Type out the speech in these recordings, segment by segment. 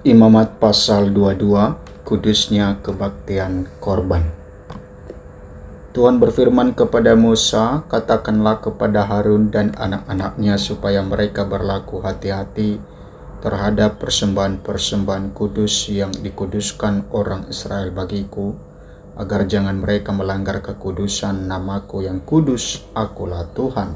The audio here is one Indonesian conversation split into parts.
Imamat pasal 22, kudusnya kebaktian korban. Tuhan berfirman kepada Musa, katakanlah kepada Harun dan anak-anaknya supaya mereka berlaku hati-hati terhadap persembahan-persembahan kudus yang dikuduskan orang Israel bagiku, agar jangan mereka melanggar kekudusan namaku yang kudus, akulah Tuhan.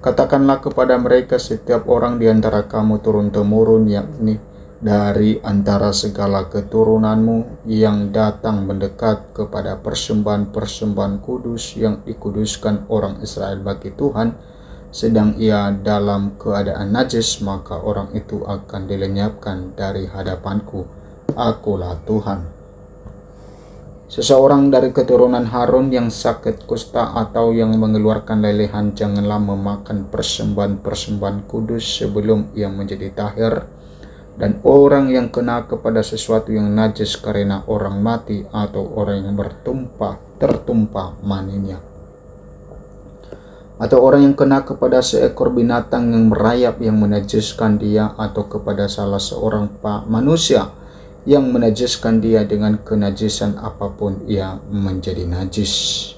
Katakanlah kepada mereka, setiap orang di antara kamu turun-temurun, yakni dari antara segala keturunanmu yang datang mendekat kepada persembahan-persembahan kudus yang dikuduskan orang Israel bagi Tuhan, sedang ia dalam keadaan najis, maka orang itu akan dilenyapkan dari hadapanku. Akulah Tuhan. Seseorang dari keturunan Harun yang sakit kusta atau yang mengeluarkan lelehan janganlah memakan persembahan-persembahan kudus sebelum ia menjadi tahir. Dan orang yang kena kepada sesuatu yang najis karena orang mati atau orang yang tertumpah maninya, atau orang yang kena kepada seekor binatang yang merayap yang menajiskan dia, atau kepada salah seorang manusia yang menajiskan dia, dengan kenajisan apapun ia menjadi najis.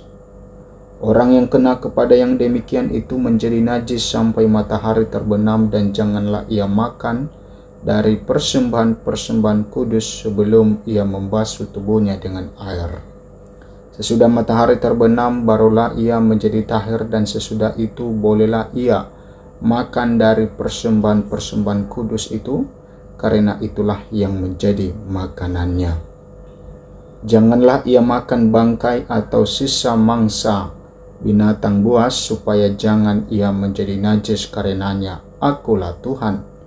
Orang yang kena kepada yang demikian itu menjadi najis sampai matahari terbenam, dan janganlah ia makan dari persembahan-persembahan kudus sebelum ia membasuh tubuhnya dengan air. Sesudah matahari terbenam barulah ia menjadi tahir, dan sesudah itu bolehlah ia makan dari persembahan-persembahan kudus itu, karena itulah yang menjadi makanannya. Janganlah ia makan bangkai atau sisa mangsa binatang buas, supaya jangan ia menjadi najis karenanya. Akulah Tuhan.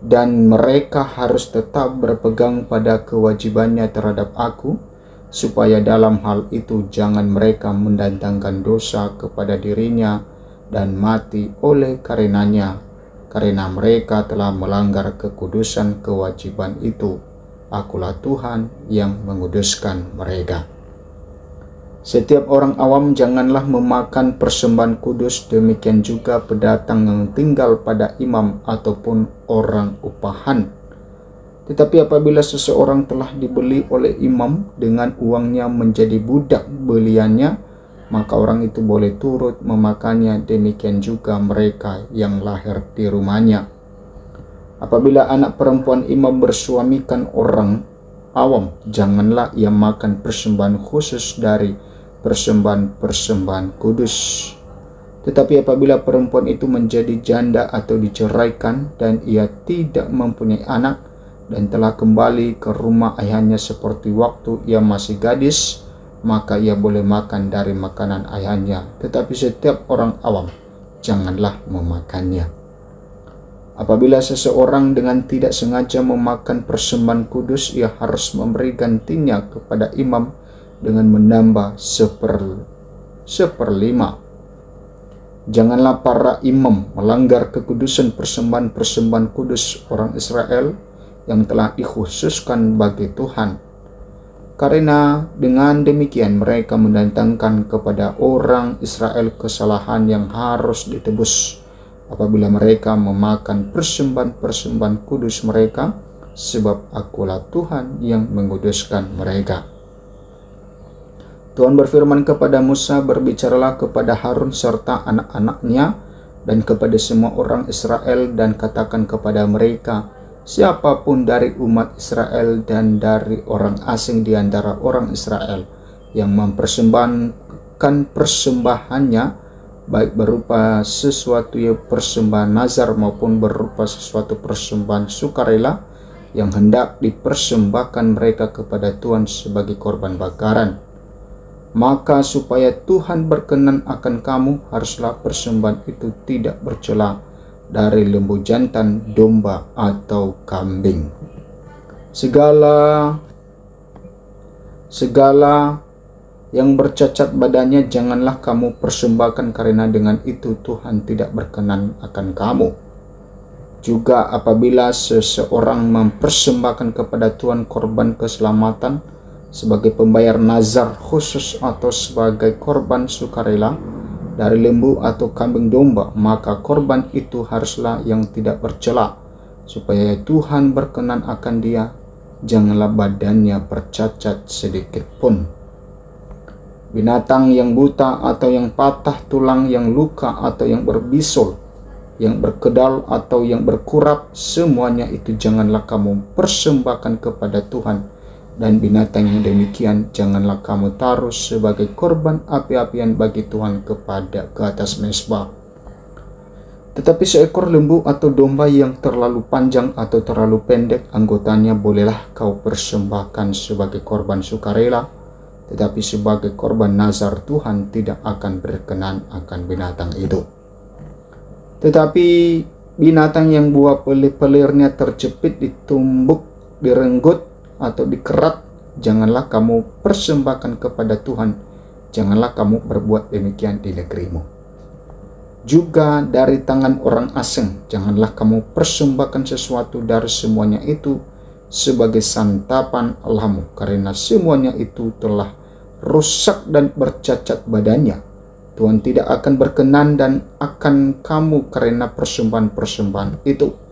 Dan mereka harus tetap berpegang pada kewajibannya terhadap aku, supaya dalam hal itu jangan mereka mendatangkan dosa kepada dirinya dan mati oleh karenanya, karena mereka telah melanggar kekudusan kewajiban itu. Akulah Tuhan yang menguduskan mereka. Setiap orang awam janganlah memakan persembahan kudus, demikian juga pendatang yang tinggal pada imam ataupun orang upahan. Tetapi apabila seseorang telah dibeli oleh imam dengan uangnya menjadi budak beliannya, maka orang itu boleh turut memakannya, demikian juga mereka yang lahir di rumahnya. Apabila anak perempuan imam bersuamikan orang awam, janganlah ia makan persembahan khusus dari persembahan-persembahan kudus. Tetapi apabila perempuan itu menjadi janda atau diceraikan, dan ia tidak mempunyai anak dan telah kembali ke rumah ayahnya seperti waktu ia masih gadis, maka ia boleh makan dari makanan ayahnya. Tetapi setiap orang awam janganlah memakannya. Apabila seseorang dengan tidak sengaja memakan persembahan kudus, ia harus memberi gantinya kepada imam dengan menambah seperlima. Janganlah para imam melanggar kekudusan persembahan-persembahan kudus orang Israel yang telah dikhususkan bagi Tuhan, karena dengan demikian mereka mendatangkan kepada orang Israel kesalahan yang harus ditebus apabila mereka memakan persembahan-persembahan kudus mereka, sebab akulah Tuhan yang menguduskan mereka. Tuhan berfirman kepada Musa, berbicaralah kepada Harun serta anak-anaknya dan kepada semua orang Israel, dan katakan kepada mereka, siapapun dari umat Israel dan dari orang asing di antara orang Israel yang mempersembahkan persembahannya, baik berupa sesuatu persembahan nazar maupun berupa sesuatu persembahan sukarela yang hendak dipersembahkan mereka kepada Tuhan sebagai korban bakaran, maka supaya Tuhan berkenan akan kamu, haruslah persembahan itu tidak bercela dari lembu jantan, domba atau kambing. Segala yang bercacat badannya janganlah kamu persembahkan, karena dengan itu Tuhan tidak berkenan akan kamu. Juga apabila seseorang mempersembahkan kepada Tuhan korban keselamatan sebagai pembayar nazar khusus atau sebagai korban sukarela dari lembu atau kambing domba, maka korban itu haruslah yang tidak bercela, supaya Tuhan berkenan akan dia, janganlah badannya bercacat sedikit pun. Binatang yang buta atau yang patah tulang, yang luka atau yang berbisul, yang berkedal atau yang berkurap, semuanya itu janganlah kamu persembahkan kepada Tuhan. Dan binatang yang demikian janganlah kamu taruh sebagai korban api-apian bagi Tuhan ke atas mezbah. Tetapi seekor lembu atau domba yang terlalu panjang atau terlalu pendek anggotanya bolehlah kau persembahkan sebagai korban sukarela, tetapi sebagai korban nazar Tuhan tidak akan berkenan akan binatang itu. Tetapi binatang yang buah pelirnya terjepit, ditumbuk, direnggut, atau dikerat, janganlah kamu persembahkan kepada Tuhan. Janganlah kamu berbuat demikian di negerimu. Juga dari tangan orang asing, janganlah kamu persembahkan sesuatu dari semuanya itu sebagai santapan Allahmu, karena semuanya itu telah rusak dan bercacat badannya. Tuhan tidak akan berkenan dan akan kamu karena persembahan-persembahan itu.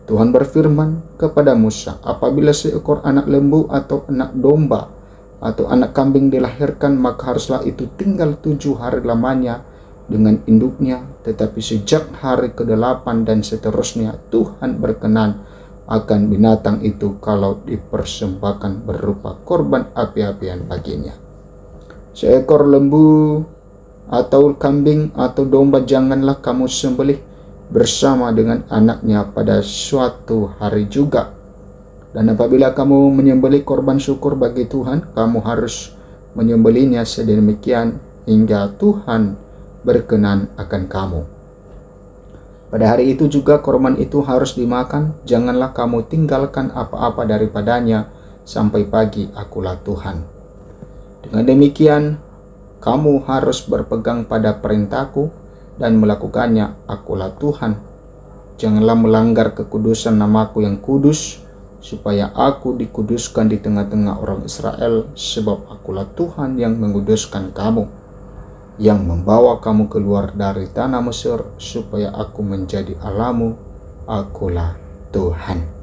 Tuhan berfirman kepada Musa, apabila seekor anak lembu atau anak domba atau anak kambing dilahirkan, maka haruslah itu tinggal 7 hari lamanya dengan induknya, tetapi sejak hari ke-8 dan seterusnya Tuhan berkenan akan binatang itu kalau dipersembahkan berupa korban api-apian baginya. Seekor lembu atau kambing atau domba janganlah kamu sembelih bersama dengan anaknya pada suatu hari juga. Dan apabila kamu menyembelih korban syukur bagi Tuhan, kamu harus menyembelihnya sedemikian hingga Tuhan berkenan akan kamu. Pada hari itu juga korban itu harus dimakan, janganlah kamu tinggalkan apa-apa daripadanya sampai pagi. Akulah Tuhan. Dengan demikian, kamu harus berpegang pada perintahku dan melakukannya. Akulah Tuhan. Janganlah melanggar kekudusan namaku yang kudus, supaya aku dikuduskan di tengah-tengah orang Israel, sebab akulah Tuhan yang menguduskan kamu, yang membawa kamu keluar dari tanah Mesir, supaya aku menjadi Allahmu. Akulah Tuhan.